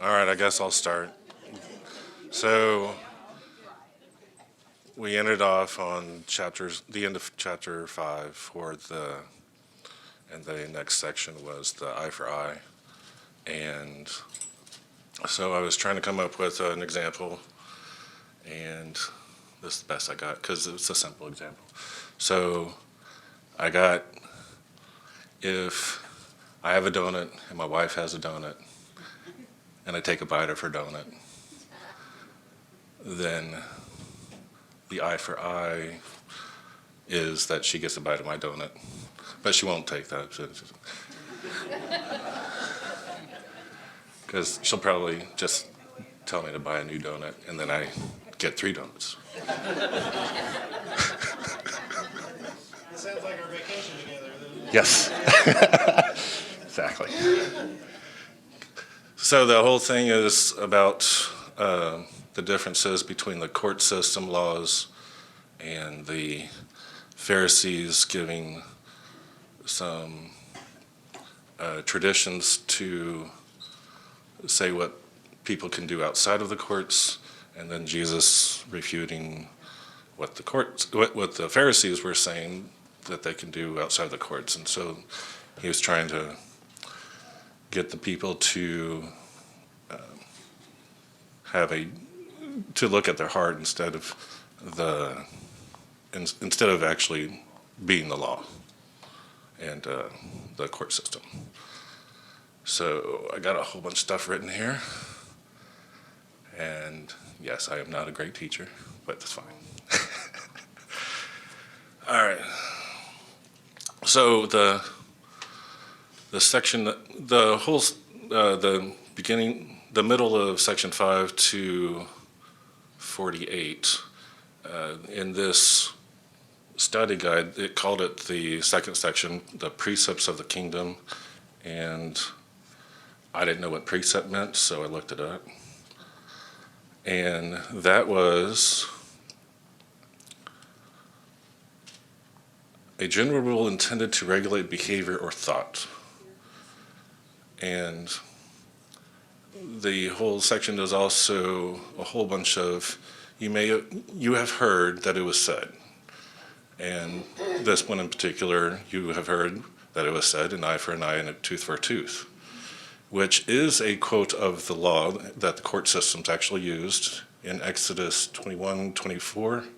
All right, I guess I'll start. So we ended off on the end of chapter 5 and the next section was the eye for eye. And so I was trying to come up with an example, and this is the best I got because it's a simple example. So I got, if I have a donut and my wife has a donut, and I take a bite of her donut, then the eye for eye is that she gets a bite of my donut, but she won't take that because she'll probably just tell me to buy a new donut, and then I get 3 donuts. It sounds like our vacation together. Yes, exactly. So the whole thing is about the differences between the court system laws and the Pharisees giving some traditions to say what people can do outside of the courts, and then Jesus refuting what the Pharisees were saying that they can do outside the courts. And so he was trying to get the people to to look at their heart instead of actually being the law and the court system. So I got a whole bunch of stuff written here, and yes, I am not a great teacher, but that's fine. All right. So the section, the beginning, the middle of section 5 to 48, in this study guide, it called it the second section, the precepts of the kingdom, and I didn't know what precept meant, so I looked it up. And that was a general rule intended to regulate behavior or thought. And the whole section is also a whole bunch of, you have heard that it was said. And this one in particular, you have heard that it was said, an eye for an eye and a tooth for a tooth, which is a quote of the law that the court systems actually used in Exodus 21:24.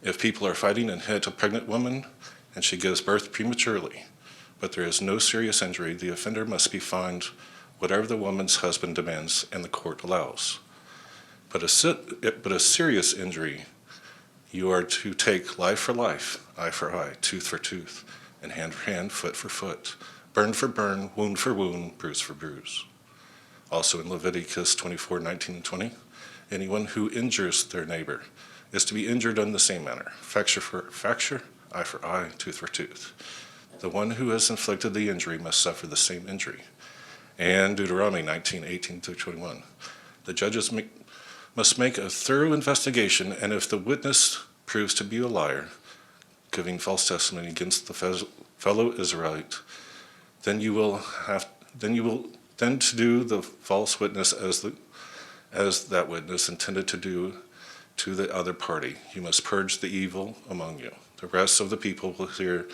If people are fighting and hit a pregnant woman and she gives birth prematurely, but there is no serious injury, the offender must be fined whatever the woman's husband demands and the court allows. But a serious injury, you are to take life for life, eye for eye, tooth for tooth, and hand for hand, foot for foot, burn for burn, wound for wound, bruise for bruise. Also in Leviticus 24:19 and 20, anyone who injures their neighbor is to be injured in the same manner, fracture for fracture, eye for eye, tooth for tooth. The one who has inflicted the injury must suffer the same injury. And Deuteronomy 19:18 through 21. The judges must make a thorough investigation, and if the witness proves to be a liar, giving false testimony against the fellow Israelite, then to do the false witness as that witness intended to do to the other party. You must purge the evil among you. The rest of the people will hear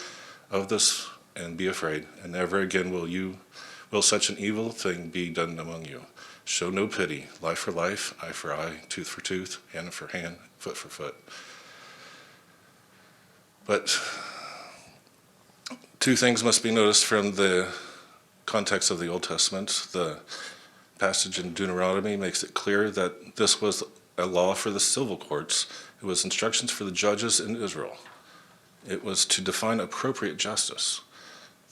of this and be afraid, and never again will such an evil thing be done among you. Show no pity, life for life, eye for eye, tooth for tooth, hand for hand, foot for foot. But 2 things must be noticed from the context of the Old Testament. The passage in Deuteronomy makes it clear that this was a law for the civil courts. It was instructions for the judges in Israel. It was to define appropriate justice.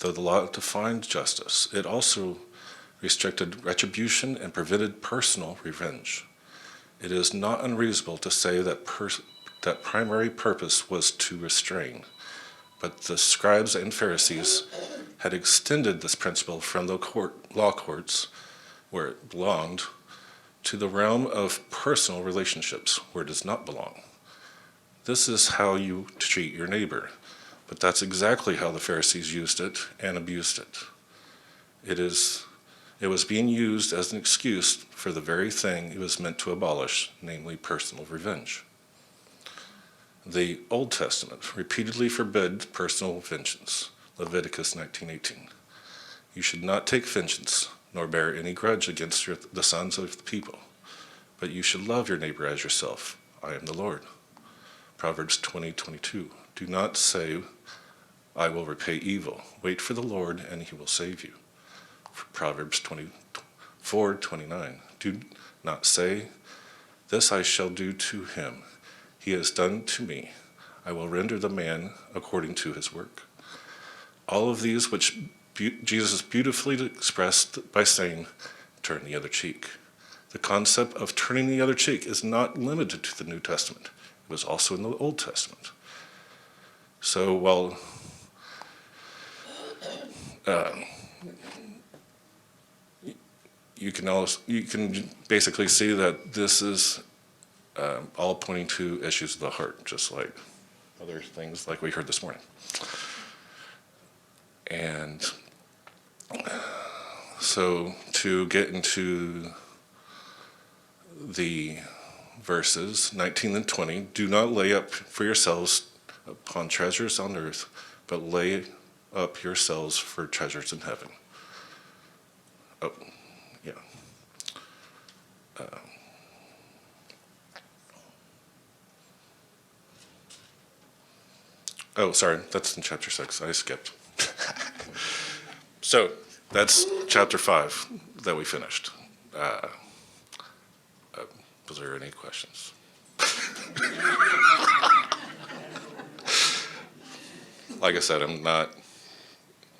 Though the law defined justice, it also restricted retribution and prevented personal revenge. It is not unreasonable to say that primary purpose was to restrain, but the scribes and Pharisees had extended this principle from the law courts, where it belonged, to the realm of personal relationships, where it does not belong. This is how you treat your neighbor, but that's exactly how the Pharisees used it and abused it. It is It was being used as an excuse for the very thing it was meant to abolish, namely personal revenge. The Old Testament repeatedly forbids personal vengeance. Leviticus 19:18. You should not take vengeance, nor bear any grudge against the sons of the people, but you should love your neighbor as yourself. I am the Lord. Proverbs 20:22. Do not say, I will repay evil. Wait for the Lord, and he will save you. Proverbs 24:29. Do not say, this I shall do to him. He has done to me. I will render the man according to his work. All of these which Jesus beautifully expressed by saying, turn the other cheek. The concept of turning the other cheek is not limited to the New Testament. It was also in the Old Testament. So while you can basically see that this is all pointing to issues of the heart, just like other things like we heard this morning. And so to get into the verses 19 and 20, do not lay up for yourselves upon treasures on earth, but lay up yourselves for treasures in heaven. Oh, yeah. Oh, sorry, that's in chapter 6. I skipped. So that's chapter 5 that we finished. Was there any questions? Like I said, I'm not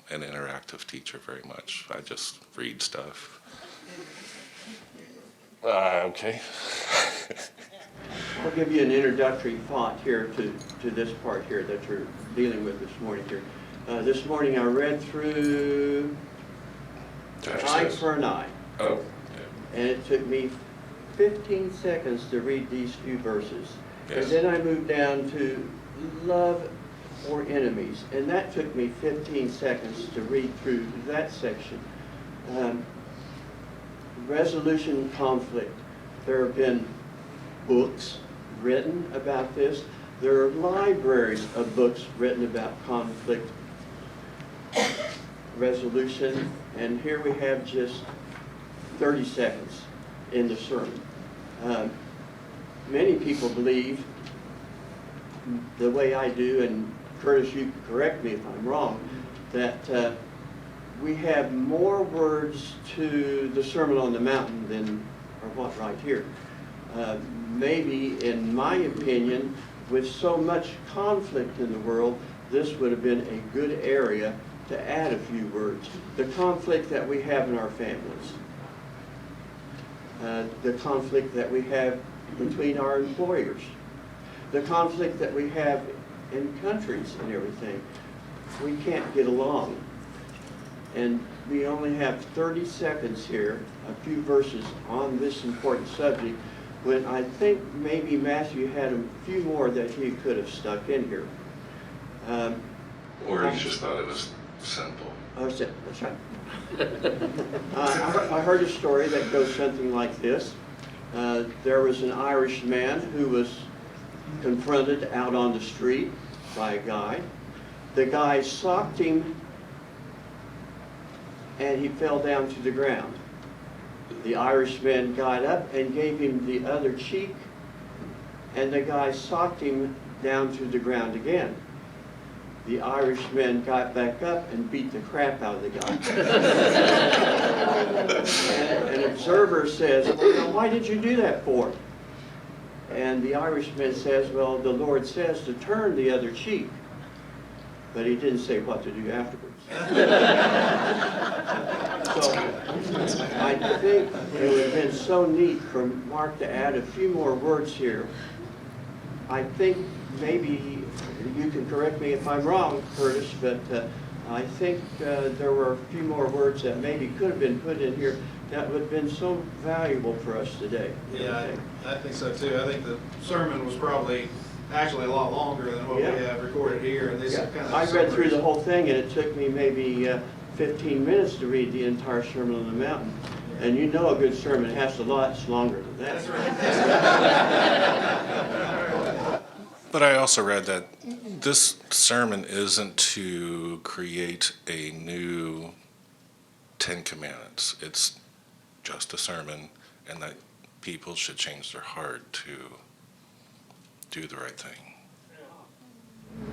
an interactive teacher very much. I just read stuff. Okay. I'll give you an introductory thought here to this part here that you're dealing with this morning here. This morning I read through Eye for an Eye. Oh. And it took me 15 seconds to read these few verses. Yes. And then I moved down to love or enemies. And that took me 15 seconds to read through that section. Resolution conflict. There have been books written about this. There are libraries of books written about conflict resolution, and here we have just 30 seconds in the sermon. Many people believe, the way I do, and Curtis, you can correct me if I'm wrong, that we have more words to the Sermon on the Mountain than are what right here. Maybe, in my opinion, with so much conflict in the world, this would have been a good area to add a few words. The conflict that we have in our families. The conflict that we have between our employers. The conflict that we have in countries and everything. We can't get along. And we only have 30 seconds here, a few verses on this important subject, when I think maybe Matthew had a few more that he could have stuck in here. Or he just thought it was simple. Oh, that's right. I heard a story that goes something like this. There was an Irish man who was confronted out on the street by a guy. The guy socked him and he fell down to the ground. The Irishman got up and gave him the other cheek, and the guy socked him down to the ground again. The Irishman got back up and beat the crap out of the guy. And an observer says, well, now, why did you do that for? And the Irishman says, well, the Lord says to turn the other cheek. But he didn't say what to do afterwards. So I think it would have been so neat for Mark to add a few more words here. I think maybe you can correct me if I'm wrong, Curtis, but I think there were a few more words that maybe could have been put in here that would have been so valuable for us today. Yeah, I think so too. I think the sermon was probably actually a lot longer than what we have recorded here. And this kind of I read through the whole thing, and it took me maybe 15 minutes to read the entire Sermon on the Mountain. And you know a good sermon has to last longer than that. But I also read that this sermon isn't to create a new 10 Commandments. It's just a sermon, and that people should change their heart to do the right thing.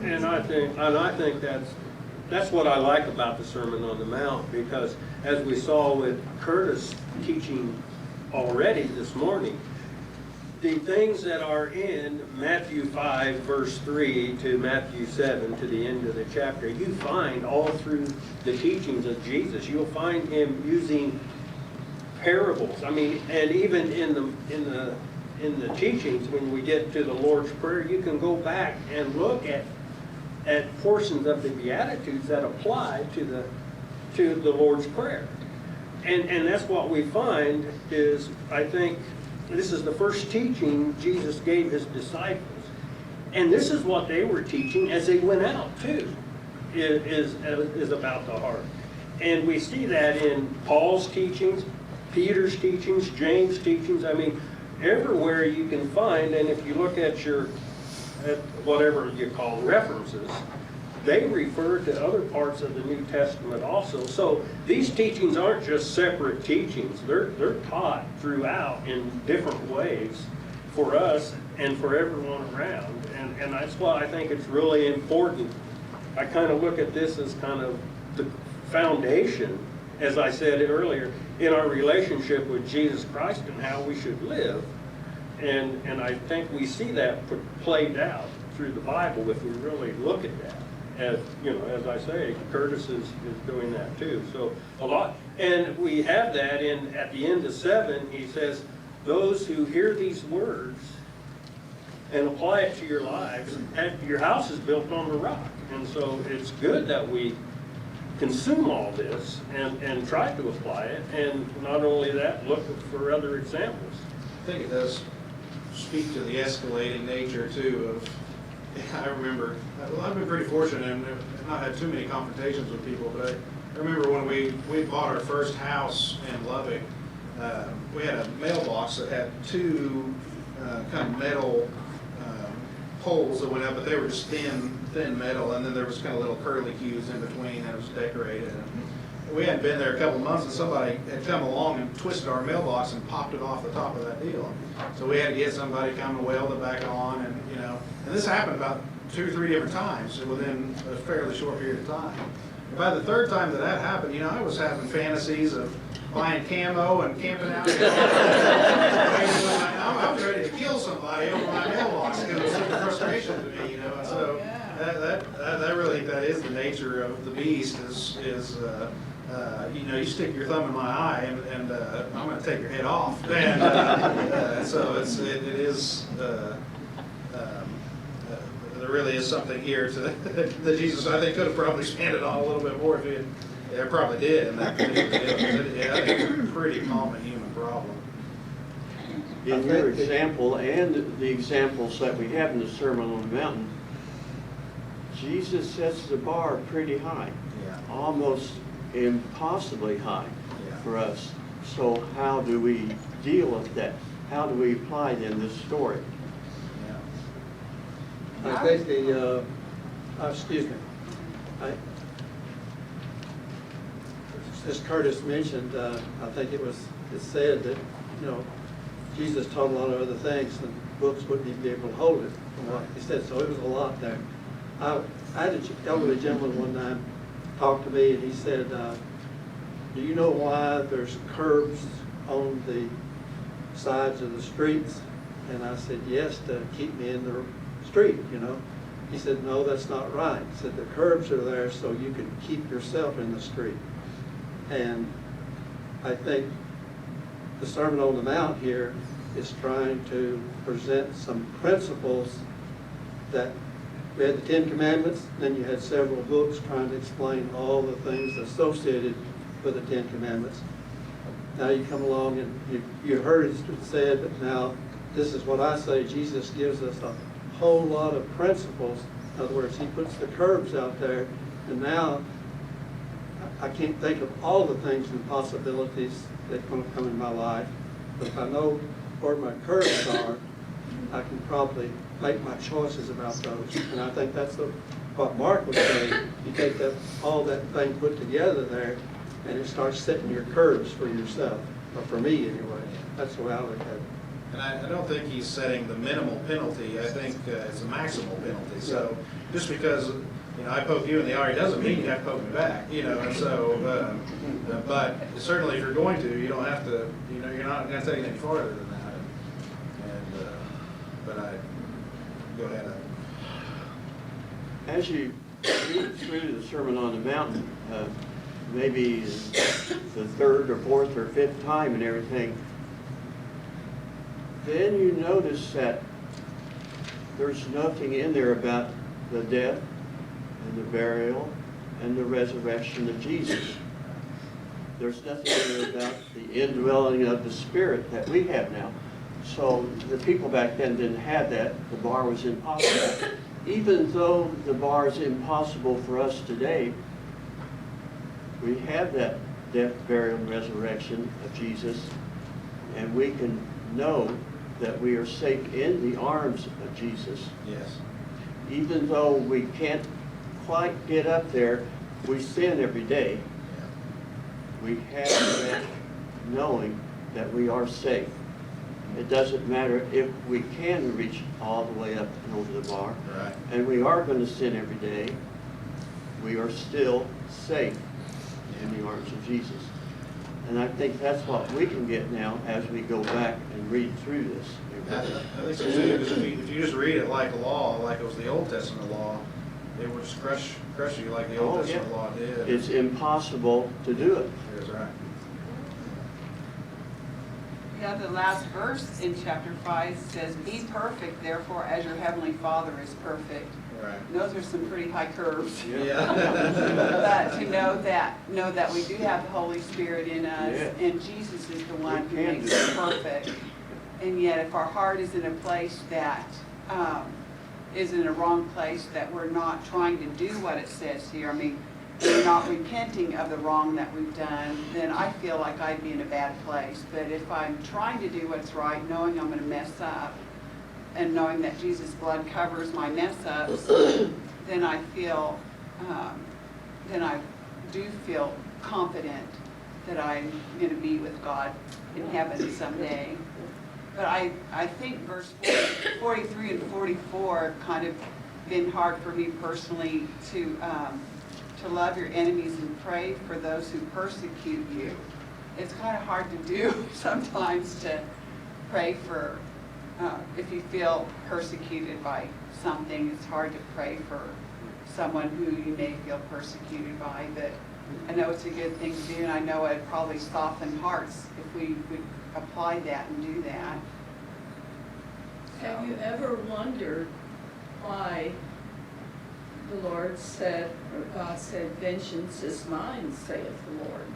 And I think that's what I like about the Sermon on the Mount, because as we saw with Curtis teaching already this morning, the things that are in Matthew 5 verse 3 to Matthew 7 to the end of the chapter, you find all through the teachings of Jesus. You'll find him using parables. I mean, and even in the teachings, when we get to the Lord's Prayer, you can go back and look at portions of the Beatitudes that apply to the Lord's Prayer. And that's what we find is, I think, this is the first teaching Jesus gave his disciples. And this is what they were teaching as they went out too, is about the heart. And we see that in Paul's teachings, Peter's teachings, James' teachings. I mean, everywhere you can find, and if you look at whatever you call references, they refer to other parts of the New Testament also. So these teachings aren't just separate teachings. They're taught throughout in different ways for us and for everyone around. And that's why I think it's really important. I kind of look at this as kind of the foundation, as I said earlier, in our relationship with Jesus Christ and how we should live. And I think we see that played out through the Bible if we really look at that. As you know, as I say, Curtis is doing that too. So a lot, and we have that in at the end of 7. He says, "Those who hear these words and apply it to your lives, your house is built on the rock." And so it's good that we consume all this and try to apply it, and not only that, look for other examples. I think it does speak to the escalating nature too of, I remember, well, I've been pretty fortunate and have not had too many confrontations with people, but I remember when we bought our first house in Lubbock, we had a mailbox that had two kind of metal poles that went up, but they were just thin metal, and then there was kind of little curlicues in between that was decorated. And we hadn't been there a couple of months, and somebody had come along and twisted our mailbox and popped it off the top of that deal. So we had to get somebody to come and weld it back on, and and this happened about 2 or 3 different times within a fairly short period of time. And by the third time that happened, I was having fantasies of buying camo and camping out. I was ready to kill somebody over my mailbox because it was such a frustration to me, And so I really think that is the nature of the beast. You stick your thumb in my eye, and I'm going to take your head off. And so it is. There really is something here that Jesus, I think, could have probably expanded on a little bit more if he had. It probably did in that particular deal. I think it's a pretty common human problem. In your example and the examples that we have in the Sermon on the Mountain, Jesus sets the bar pretty high, almost impossibly high for us. So how do we deal with that? How do we apply then this story? I think as Curtis mentioned, I think it's said that, Jesus taught a lot of other things and books wouldn't even be able to hold it from what he said. So it was a lot there. I had an elderly gentleman one time talk to me, and he said, do you know why there's curbs on the sides of the streets? And I said, yes, to keep me in the street, He said, no, that's not right. He said, the curbs are there so you can keep yourself in the street. And I think the Sermon on the Mount here is trying to present some principles that we had the 10 Commandments, then you had several books trying to explain all the things associated with the 10 Commandments. Now you come along and you heard it said, but now this is what I say, Jesus gives us a whole lot of principles. In other words, he puts the curbs out there, and now I can't think of all the things and possibilities that are going to come in my life, but if I know where my curves are, I can probably make my choices about those. And I think that's what Mark was saying. You take all that thing put together there, and it starts setting your curves for yourself, or for me anyway. That's the way I look at it. And I don't think he's setting the minimal penalty. I think it's a maximal penalty. So just because, I poke you in the eye doesn't mean you have to poke me back, and so, but certainly if you're going to, you don't have to, you're not going to take it any farther than that. But go ahead. As you read through the Sermon on the Mount, maybe the third or fourth or fifth time and everything, then you notice that there's nothing in there about the death and the burial and the resurrection of Jesus. There's nothing in there about the indwelling of the Spirit that we have now. So the people back then didn't have that. The bar was impossible. Even though the bar is impossible for us today, we have that death, burial, and resurrection of Jesus, and we can know that we are safe in the arms of Jesus. Yes. Even though we can't quite get up there, we sin every day. We have that knowing that we are safe. It doesn't matter if we can reach all the way up and over the bar. Right. And we are going to sin every day. We are still safe in the arms of Jesus. And I think that's what we can get now as we go back and read through this. I think so too, because if you just read it like a law, like it was the Old Testament law, it would just crush you like the Old Testament law did. It's impossible to do it. That's right. Yeah, the last verse in chapter 5 says, "Be perfect, therefore, as your heavenly Father is perfect." Right. And those are some pretty high curves. Yeah. But to know that we do have the Holy Spirit in us, Yeah. and Jesus is the one who We can makes do us it. perfect. And yet, if our heart is in a place that is in a wrong place, that we're not trying to do what it says here, I mean, we're not repenting of the wrong that we've done, then I feel like I'd be in a bad place. But if I'm trying to do what's right, knowing I'm going to mess up, and knowing that Jesus' blood covers my mess-ups, then I feel, then I do feel confident that I'm going to be with God in heaven someday. But I think verse 43 and 44 kind of been hard for me personally to love your enemies and pray for those who persecute you. It's kind of hard to do sometimes to pray for, if you feel persecuted by something, it's hard to pray for someone who you may feel persecuted by. But I know it's a good thing to do, and I know it'd probably soften hearts if we would apply that and do that. Have you ever wondered why the Lord said, or God said, "Vengeance is mine, saith the Lord"?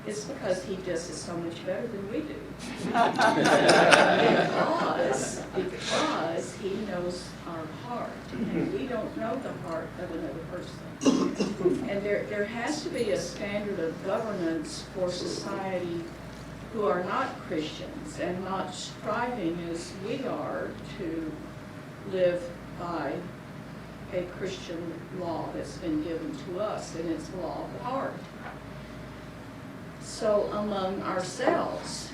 It's because He does it so much better than we do. Because He knows our heart, and we don't know the heart of another person. And there has to be a standard of governance for society who are not Christians and not striving as we are to live by a Christian law that's been given to us, and it's the law of the heart. So among ourselves,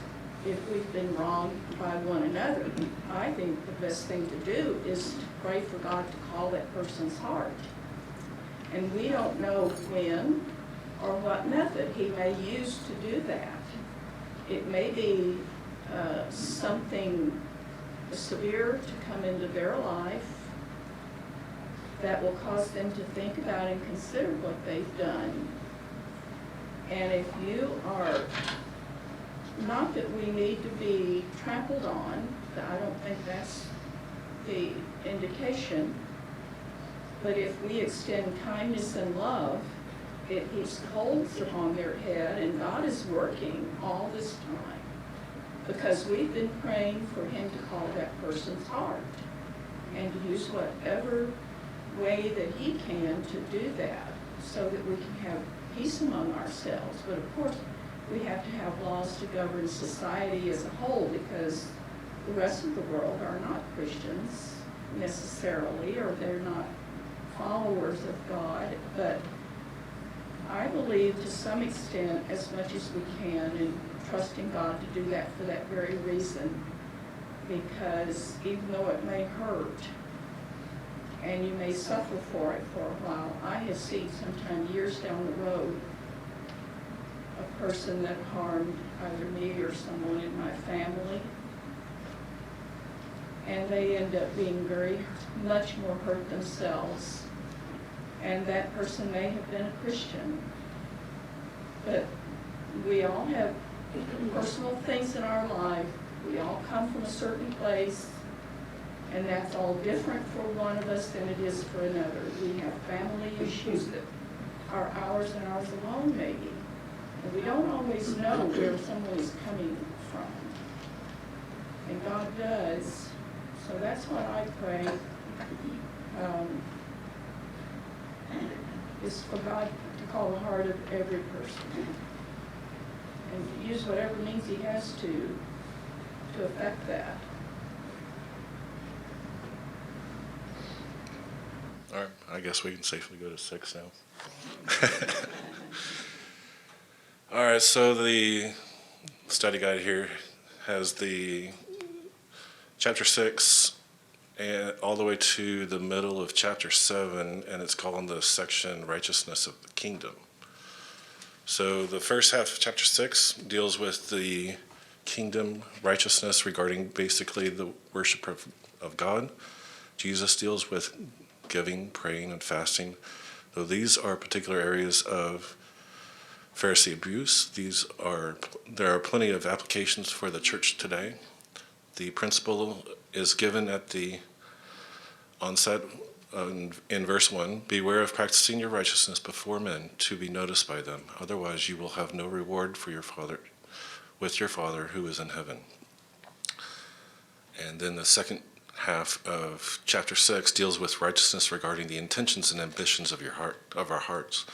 if we've been wronged by one another, I think the best thing to do is to pray for God to call that person's heart. And we don't know when or what method He may use to do that. It may be something severe to come into their life that will cause them to think about and consider what they've done. And if you are, not that we need to be trampled on, I don't think that's the indication, but if we extend kindness and love, it heaps holds upon their head, and God is working all this time because we've been praying for Him to call that person's heart and to use whatever way that He can to do that so that we can have peace among ourselves. But of course, we have to have laws to govern society as a whole, because the rest of the world are not Christians necessarily, or they're not followers of God. But I believe to some extent, as much as we can, in trusting God to do that for that very reason, because even though it may hurt, and you may suffer for it for a while, I have seen sometime years down the road a person that harmed either me or someone in my family, and they end up being very much more hurt themselves. And that person may have been a Christian. But we all have personal things in our life. We all come from a certain place, and that's all different for one of us than it is for another. We have family issues that are ours and ours alone, maybe. And we don't always know where someone is coming from. And God does. So that's what I pray, is for God to call the heart of every person and to use whatever means he has to affect that. All right, I guess we can safely go to 6 now. All right, so the study guide here has the chapter 6 and all the way to the middle of chapter 7, and it's called the section Righteousness of the Kingdom. So the first half of chapter 6 deals with the kingdom righteousness regarding basically the worship of God. Jesus deals with giving, praying, and fasting. Though these are particular areas of Pharisee abuse, there are plenty of applications for the church today. The principle is given at the onset in verse 1, beware of practicing your righteousness before men to be noticed by them. Otherwise you will have no reward for your Father, with your Father who is in heaven. And then the second half of chapter 6 deals with righteousness regarding the intentions and ambitions of our hearts.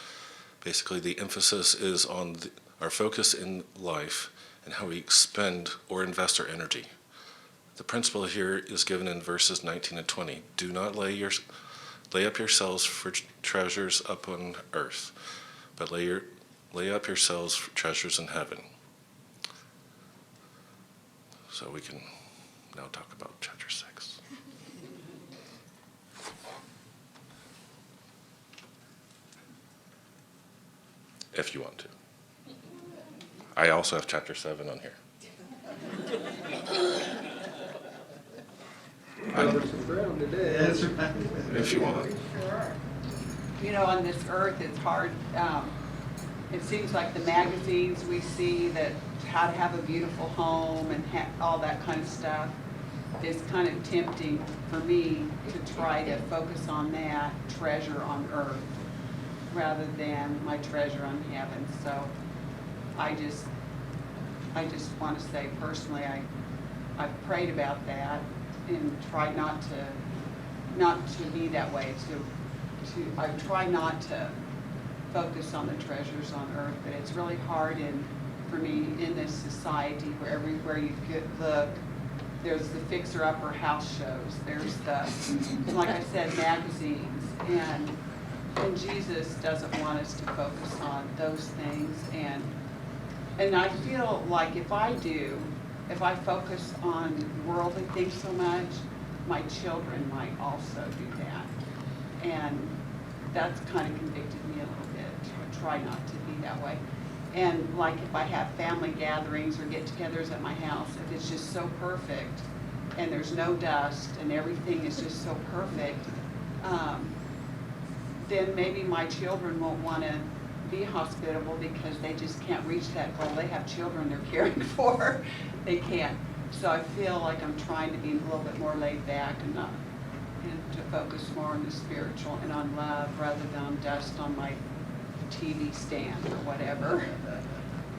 Basically, the emphasis is on our focus in life and how we expend or invest our energy. The principle here is given in verses 19 and 20. Do not lay up yourselves for treasures upon earth, but lay up yourselves for treasures in heaven. So we can now talk about chapter 6. If you want to. I also have chapter 7 on here. Covered some ground today. That's right. If you want. Sure. You know, on this earth, it's hard. It seems like the magazines we see that how to have a beautiful home and all that kind of stuff is kind of tempting for me to try to focus on that treasure on earth rather than my treasure on heaven. So I just want to say personally, I've prayed about that and tried not to be that way. I try not to focus on the treasures on earth, but it's really hard for me in this society where everywhere you look, there's the fixer-upper house shows. There's the, like I said, magazines, and Jesus doesn't want us to focus on those things. And I feel like if I focus on worldly things so much, my children might also do that. And that's kind of convicted me a little bit. I try not to be that way. And like if I have family gatherings or get-togethers at my house, if it's just so perfect and there's no dust and everything is just so perfect, then maybe my children won't want to be hospitable because they just can't reach that goal. They have children they're caring for. They can't. So I feel like I'm trying to be a little bit more laid back and to focus more on the spiritual and on love rather than on dust on my TV stand or whatever.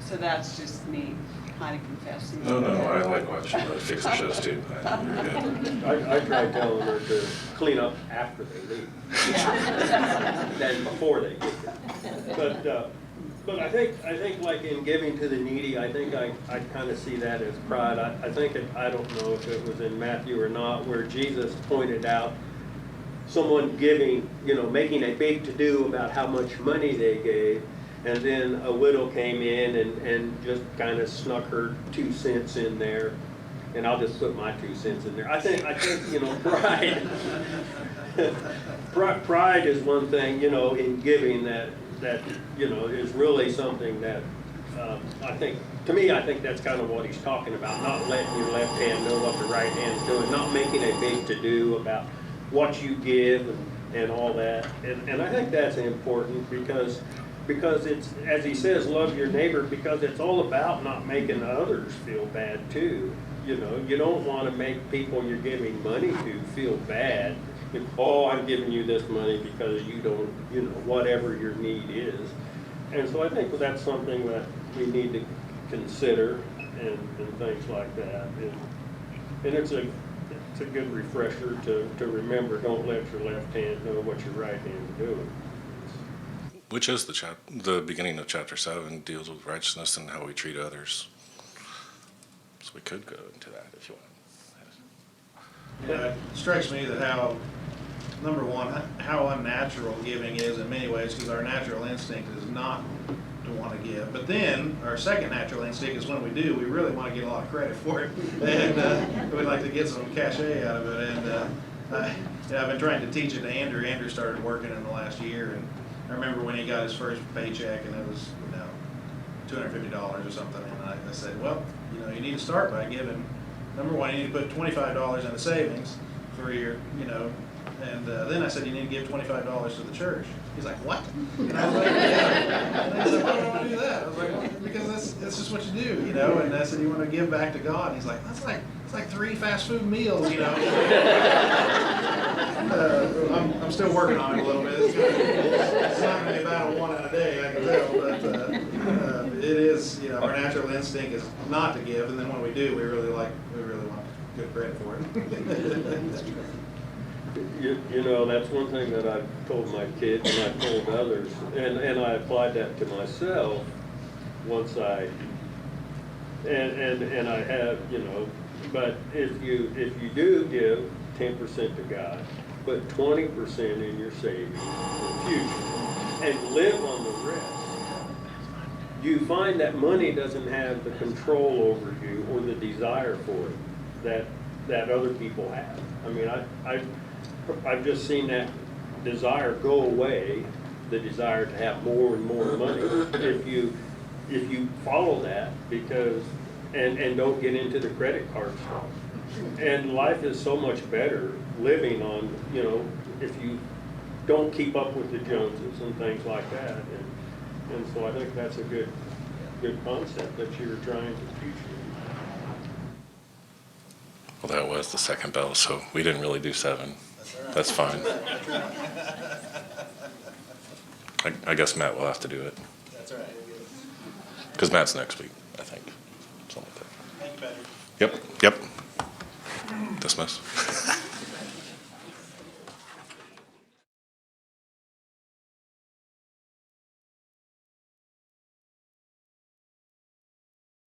So that's just me kind of confessing. No, I like watching the fixer shows too. You're good. I try telling her to clean up after they leave Yeah. than before they get there. But I think like in giving to the needy, I think I kind of see that as pride. I think I don't know if it was in Matthew or not, where Jesus pointed out someone giving, making a big to-do about how much money they gave, and then a widow came in and just kind of snuck her 2 cents in there, and I'll just put my 2 cents in there. I think pride is one thing, in giving that is really something that I think that's kind of what he's talking about, not letting your left hand know what the right hand's doing, not making a big to-do about what you give and all that. And I think that's important because it's, as he says, love your neighbor, because it's all about not making others feel bad too. You don't want to make people you're giving money to feel bad. Oh, I'm giving you this money because you don't, whatever your need is. And so I think that's something that we need to consider and things like that. And it's a good refresher to remember, don't let your left hand know what your right hand's doing. Which is the beginning of chapter 7, deals with righteousness and how we treat others. So we could go into that if you want. Yeah, it strikes me that number one, how unnatural giving is in many ways, because our natural instinct is not to want to give. But then our second natural instinct is when we do, we really want to get a lot of credit for it, and we'd like to get some cachet out of it. And I've been trying to teach it to Andrew. Andrew started working in the last year, and I remember when he got his first paycheck, and it was $250 or something. And I said, well, you need to start by giving. Number one, you need to put $25 in the savings for your, and then I said, you need to give $25 to the church. He's like, what? And I was like, yeah. And I said, why do I want to do that? I was like, well, because that's just what you do, And I said, you want to give back to God? And he's like, it's like 3 fast food meals, I'm still working on it a little bit. It's not going to be about 1 out a day, I can tell, but it is, our natural instinct is not to give, and then when we do, we really want good credit for it. That's one thing that I've told my kids and I've told others, and I applied that to myself once I have, but if you do give 10% to God, put 20% in your savings for the future, and live on the rest, you find that money doesn't have the control over you or the desire for it that other people have. I mean, I've just seen that desire go away, the desire to have more and more money, if you follow that, because and don't get into the credit card stuff. And life is so much better living on, if you don't keep up with the Joneses and things like that. And so I think that's a good concept that you're trying to teach. Well, that was the second bell, so we didn't really do 7. That's fine. I guess Matt will have to do it. That's all right. Because Matt's next week, I think. Something like that. Thank you, Patrick. Yep. Dismiss.